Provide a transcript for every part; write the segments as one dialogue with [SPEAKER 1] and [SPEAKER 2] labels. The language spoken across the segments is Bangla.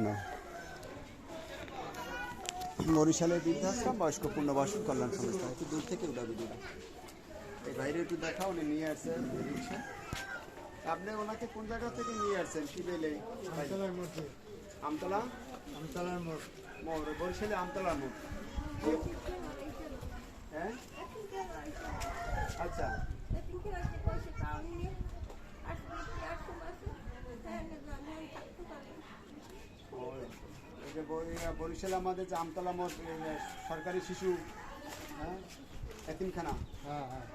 [SPEAKER 1] না। বরিশালের বৃদ্ধাশ্রম বয়স্ক পুনর্বাসন কল্যাণ সংস্থা। একটু দূর থেকে ওটা ভিডিওটা এই বাইরে একটু দেখা, উনি নিয়ে আসছেন রিক্সা। আপনি ওনাকে কোন জায়গা থেকে নিয়ে আসছেন? কি বেলে?
[SPEAKER 2] আমতলার মধ্যে।
[SPEAKER 1] আমতলা?
[SPEAKER 2] আমতলার মোড়।
[SPEAKER 1] মোড়, বরিশালে আমতলার মোড়। হ্যাঁ, আচ্ছা। বরিশালে আমাদের যে আমতলা মোড়, সরকারি শিশু, হ্যাঁ, এতিমখানা,
[SPEAKER 2] হ্যাঁ হ্যাঁ।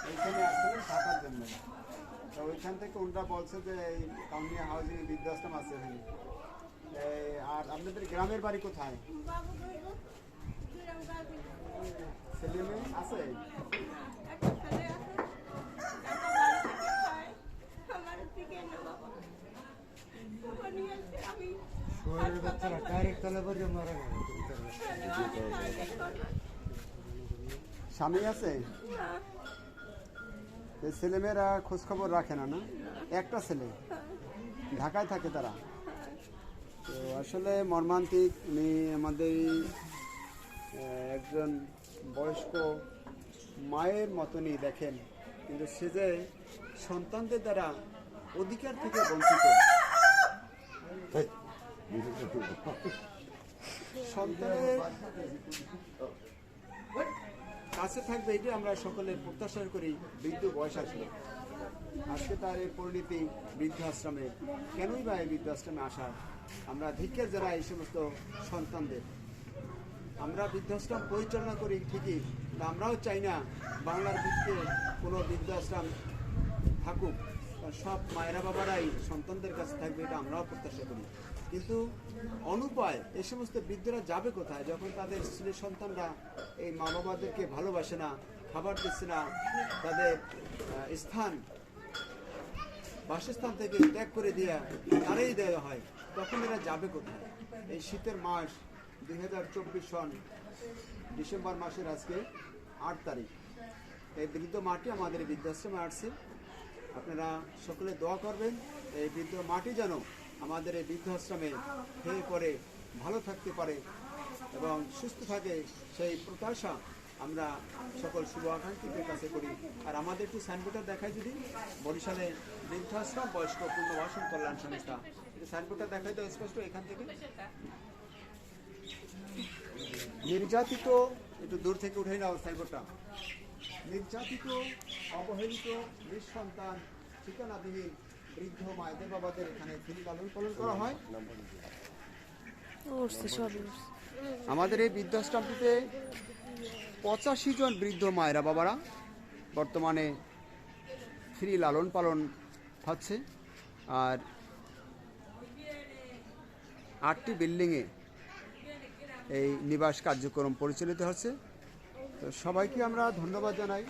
[SPEAKER 1] ওইখানে আসছিলেন থাকার জন্য। তো ওইখান থেকে ওনারা বলছে যে এই কাউনিয়া হাউজিং বৃদ্ধাশ্রম আছে এখানে। আর আপনাদের গ্রামের বাড়ি কোথায়? ছেলে মেয়ে আছে?
[SPEAKER 2] শহরের বাচ্চারা ডাইরেক্ট তলে পর্যন্ত মারা গেল।
[SPEAKER 1] স্বামী আছে? ছেলেমেয়েরা খোঁজ খবর রাখে না? না, একটা ছেলে, ঢাকায় থাকে তারা। তো আসলে মর্মান্তিক। উনি আমাদের একজন বয়স্ক মায়ের মতনই দেখেন, কিন্তু সে যে সন্তানদের দ্বারা অধিকার থেকে বঞ্চিত। সন্তানের কাছে থাকবে, এটি আমরা সকলে প্রত্যাশা করি। বৃদ্ধ বয়স আসলে আজকে তার এই পরিণতি বৃদ্ধাশ্রমে। কেনই বা এই বৃদ্ধাশ্রমে আসা? আমরা ধিক্কার যারা এই সমস্ত সন্তানদের। আমরা বৃদ্ধাশ্রম পরিচালনা করি ঠিকই, কিন্তু আমরাও চাই না বাংলার ভিত্তিতে কোনো বৃদ্ধাশ্রম থাকুক। সব মায়েরা বাবারাই সন্তানদের কাছে থাকবে, এটা আমরাও প্রত্যাশা করি। কিন্তু অনুপায় এই সমস্ত বৃদ্ধরা যাবে কোথায় যখন তাদের ছেলে সন্তানরা এই মা বাবাদেরকে ভালোবাসে না, খাবার দিচ্ছে না, তাদের স্থান বাসস্থান থেকে ত্যাগ করে দেওয়া তারাই দেওয়া হয়, তখন এরা যাবে কোথায়? এই শীতের মাস 2024 সন ডিসেম্বর মাসের আজকে 8 তারিখ। এই বৃদ্ধ মাটি আমাদের বৃদ্ধাশ্রমে আসছে। আপনারা সকলে দোয়া করবেন এই বৃদ্ধ মাটি যেন আমাদের এই বৃদ্ধাশ্রমে খেয়ে পরে ভালো থাকতে পারে এবং সুস্থ থাকে, সেই প্রত্যাশা আমরা সকল শুভাকাঙ্ক্ষীদের কাছে করি। আর আমাদের একটু সাইনবোর্ডটা দেখায় যদি, বরিশালে বৃদ্ধাশ্রম বয়স্ক পুনর্বাসন কল্যাণ সংস্থা, একটু সাইনবোর্ডটা দেখাই দাও স্পষ্ট এখান থেকে। নির্যাতিত, একটু দূর থেকে উঠে নাও সাইনবোর্ডটা। নির্যাতিত, অবহেলিত, নিঃসন্তান, ঠিকানাবিহীন বৃদ্ধ মায়েদের বাবাদের এখানে ফ্রি লালন পালন করা হয়। আমাদের এই বৃদ্ধাশ্রমটিতে 85 জন বৃদ্ধ মায়েরা বাবারা বর্তমানে ফ্রি লালন পালন হচ্ছে। আর 8টি বিল্ডিংয়ে এই নিবাস কার্যক্রম পরিচালিত হচ্ছে। তো সবাইকে আমরা ধন্যবাদ জানাই।